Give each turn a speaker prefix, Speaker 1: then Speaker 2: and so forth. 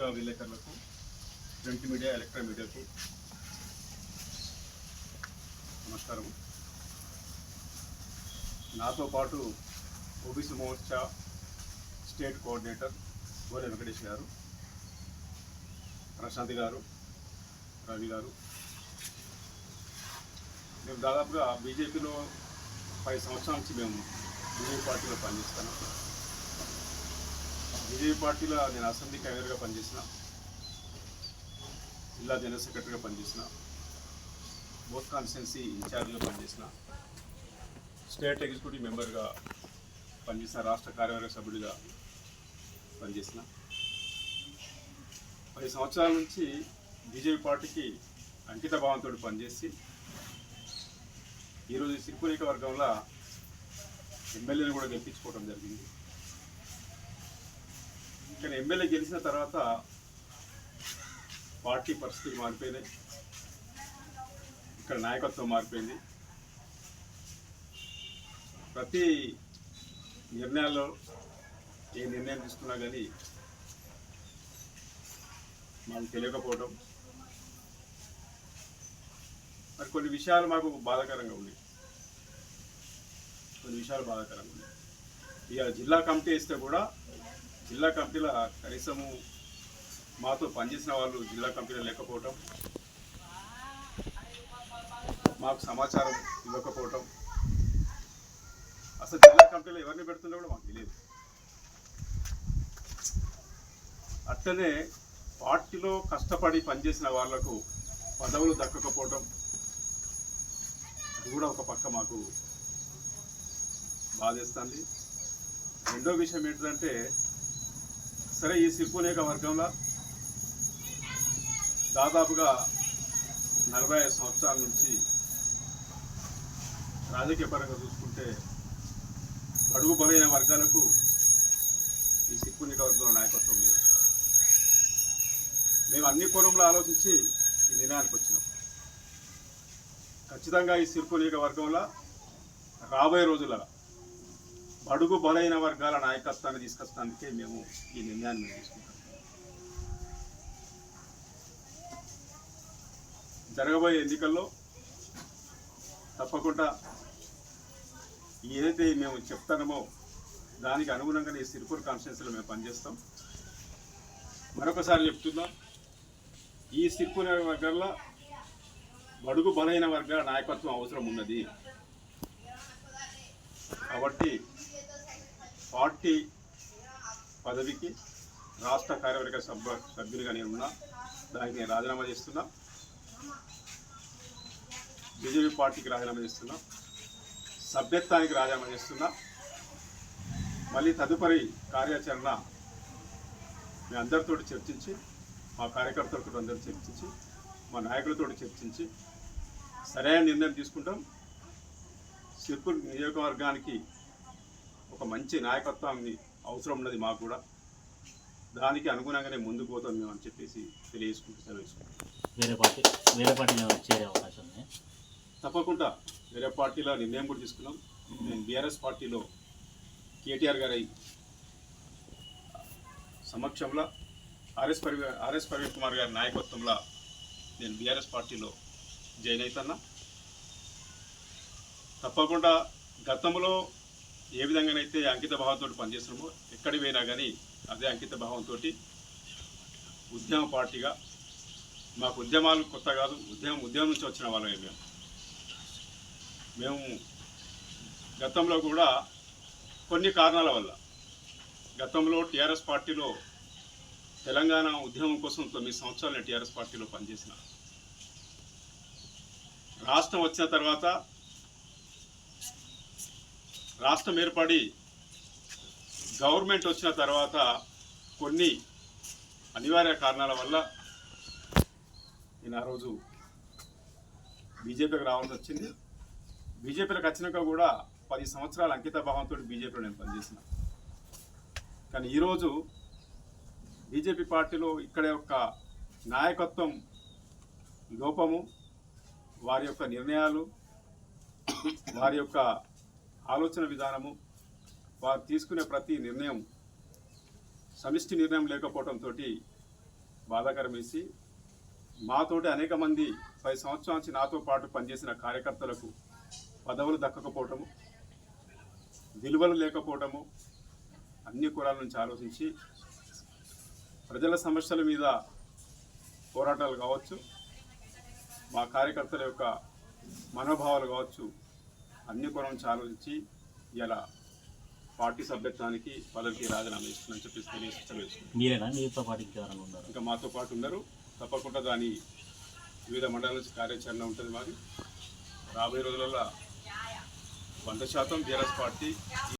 Speaker 1: పత్రికా విలేకరులకు, print media, electronic మీడియాకు నమస్కారం. నాతో పాటు OBC Morcha state coordinator Gole Venkatesh గారు, ప్రశాంత్ గారు, రవి గారు. మేము దాదాపుగా బీజేపీలో 10 సంవత్సరాల నుంచి మేము బీజేపీ పార్టీలో పనిచేస్తాను. బీజేపీ పార్టీలో నేను అసెంబ్లీ కన్వీనర్గా పనిచేసిన, జిల్లా జనరల్ సెక్రటరీగా పనిచేసిన, బోత్ కాన్స్టిట్యున్సీ ఇన్ఛార్జ్గా పనిచేసిన, స్టేట్ ఎగ్జిక్యూటివ్ మెంబర్గా పనిచేసిన, రాష్ట్ర కార్యవర్గ సభ్యుడిగా పనిచేసిన. 10 సంవత్సరాల నుంచి బీజేపీ పార్టీకి అంకిత భావంతో పనిచేసి ఈరోజు సిర్పూర్ నియోజకవర్గంలో ఎమ్మెల్యేని కూడా గెలిపించుకోవడం జరిగింది. కానీ ఎమ్మెల్యే గెలిచిన తర్వాత పార్టీ పరిస్థితులు మారిపోయినాయి, ఇక్కడ నాయకత్వం మారిపోయింది. ప్రతి నిర్ణయాల్లో ఏ నిర్ణయం తీసుకున్నా కానీ మాకు తెలియకపోవడం, మరి కొన్ని విషయాలు మాకు బాధాకరంగా ఉంది. ఇక జిల్లా కమిటీ ఇస్తే కూడా జిల్లా కమిటీలో కనీసము మాతో పనిచేసిన వాళ్ళు జిల్లా కమిటీలో లేకపోవటం, మాకు సమాచారం ఇవ్వకపోవటం, అసలు జిల్లా కమిటీలో ఎవరిని పెడుతుందో కూడా మాకు తెలియదు. అట్లనే పార్టీలో కష్టపడి పనిచేసిన వాళ్లకు పదవులు దక్కకపోవటం, అది కూడా ఒక పక్క మాకు బాధేస్తుంది. రెండో విషయం ఏంటంటే, సరే ఈ సిర్పూర్ నియోజకవర్గంలో దాదాపుగా 45 సంవత్సరాల నుంచి రాజకీయ పరంగా చూసుకుంటే బడుగు బలైన వర్గాలకు ఈ సిర్పూర్ నియోజకవర్గంలో నాయకత్వం లేదు. మేము అన్ని కోణంలో ఆలోచించి ఈ నిర్ణయానికి వచ్చినాం. ఖచ్చితంగా ఈ సిర్పూర్ నియోజకవర్గంలో రాబోయే రోజుల్లో బడుగు బలైన వర్గాల నాయకత్వాన్ని తీసుకొస్తానికే మేము ఈ నిర్ణయాన్ని తీసుకుంటాం. జరగబోయే ఎన్నికల్లో తప్పకుండా ఏదైతే మేము చెప్తామో దానికి అనుగుణంగానే ఈ సిర్పూర్ కాన్స్టిట్యున్సీలో మేము పనిచేస్తాం. మరొకసారి చెప్తున్నాం, ఈ సిర్పూర్ వర్గాల్లో బడుగు బలైన వర్గాల నాయకత్వం అవసరం ఉన్నది. కాబట్టి పార్టీ పదవికి రాష్ట్ర కార్యవర్గ సభ్యునిగా నేనున్నా, దానికి నేను రాజీనామా చేస్తున్నా. బీజేపీ పార్టీకి రాజీనామా చేస్తున్నా, సభ్యత్వానికి రాజీనామా చేస్తున్నా. మళ్ళీ తదుపరి కార్యాచరణ మీ అందరితో చర్చించి, మా కార్యకర్తలతో అందరూ చర్చించి, మా నాయకులతో చర్చించి సరైన నిర్ణయం తీసుకుంటాం. సిర్పూర్ నియోజకవర్గానికి ఒక మంచి నాయకత్వాన్ని అవసరం ఉన్నది మాకు కూడా. దానికి అనుగుణంగానే ముందుకు పోతాం మేము అని చెప్పేసి తెలియజేసుకుంటూ సెలవుకుంటాం.
Speaker 2: వేరే పార్టీలో చేరే అవకాశం ఉంది.
Speaker 1: తప్పకుండా వేరే పార్టీలో నిర్ణయం కూడా తీసుకున్నాం. నేను బీఆర్ఎస్ పార్టీలో కేటీఆర్ గారి సమక్షంలో ఆర్ఎస్ ప్రవీణ్ కుమార్ గారి నాయకత్వంలో నేను బీఆర్ఎస్ పార్టీలో జాయిన్ అవుతున్నా. తప్పకుండా గతంలో ఏ విధంగానైతే అంకిత భావంతో పనిచేస్తున్నామో ఎక్కడికి పోయినా కానీ అదే అంకిత భావంతో ఉద్యమ పార్టీగా, మాకు ఉద్యమాలు కొత్త కాదు, ఉద్యమం నుంచి వచ్చిన వాళ్ళమే. మేము గతంలో కూడా కొన్ని కారణాల వల్ల గతంలో టీఆర్ఎస్ పార్టీలో తెలంగాణ ఉద్యమం కోసం 9 సంవత్సరాలు నేను టీఆర్ఎస్ పార్టీలో పనిచేసిన. రాష్ట్రం వచ్చిన తర్వాత రాష్ట్రం ఏర్పడి గవర్నమెంట్ వచ్చిన తర్వాత కొన్ని అనివార్య కారణాల వల్ల నేను ఆ రోజు బీజేపీకి రావాల్సి వచ్చింది. బీజేపీలకు వచ్చినాక కూడా 10 సంవత్సరాల అంకిత భావంతో బీజేపీలో నేను పనిచేసిన. కానీ ఈరోజు బీజేపీ పార్టీలో ఇక్కడ యొక్క నాయకత్వం లోపము, వారి యొక్క నిర్ణయాలు, వారి యొక్క ఆలోచన విధానము, వారు తీసుకునే ప్రతి నిర్ణయం సమిష్టి నిర్ణయం లేకపోవడంతో బాధాకరం వేసి మాతోటి అనేక మంది 10 సంవత్సరాల నుంచి నాతో పాటు పనిచేసిన కార్యకర్తలకు పదవులు దక్కకపోవటము, విలువలు లేకపోవటము, అన్ని కులాల నుంచి ఆలోచించి ప్రజల సమస్యల మీద పోరాటాలు కావచ్చు, మా కార్యకర్తల యొక్క మనోభావాలు కావచ్చు, అన్ని కులం నుంచి ఆలోచించి ఇలా పార్టీ సభ్యత్వానికి పదవికి రాజీనామా ఇస్తుందని చెప్పి తెలియజేస్తున్నాను.
Speaker 2: మీరేనా మీతో పాటు ఇంకెవరైనా ఉన్నారు?
Speaker 1: ఇంకా మాతో పాటు ఉన్నారు. తప్పకుండా దాని వివిధ మండలాల నుంచి కార్యాచరణ ఉంటుంది. మాది రాబోయే రోజులలో 100% బీఆర్ఎస్ పార్టీ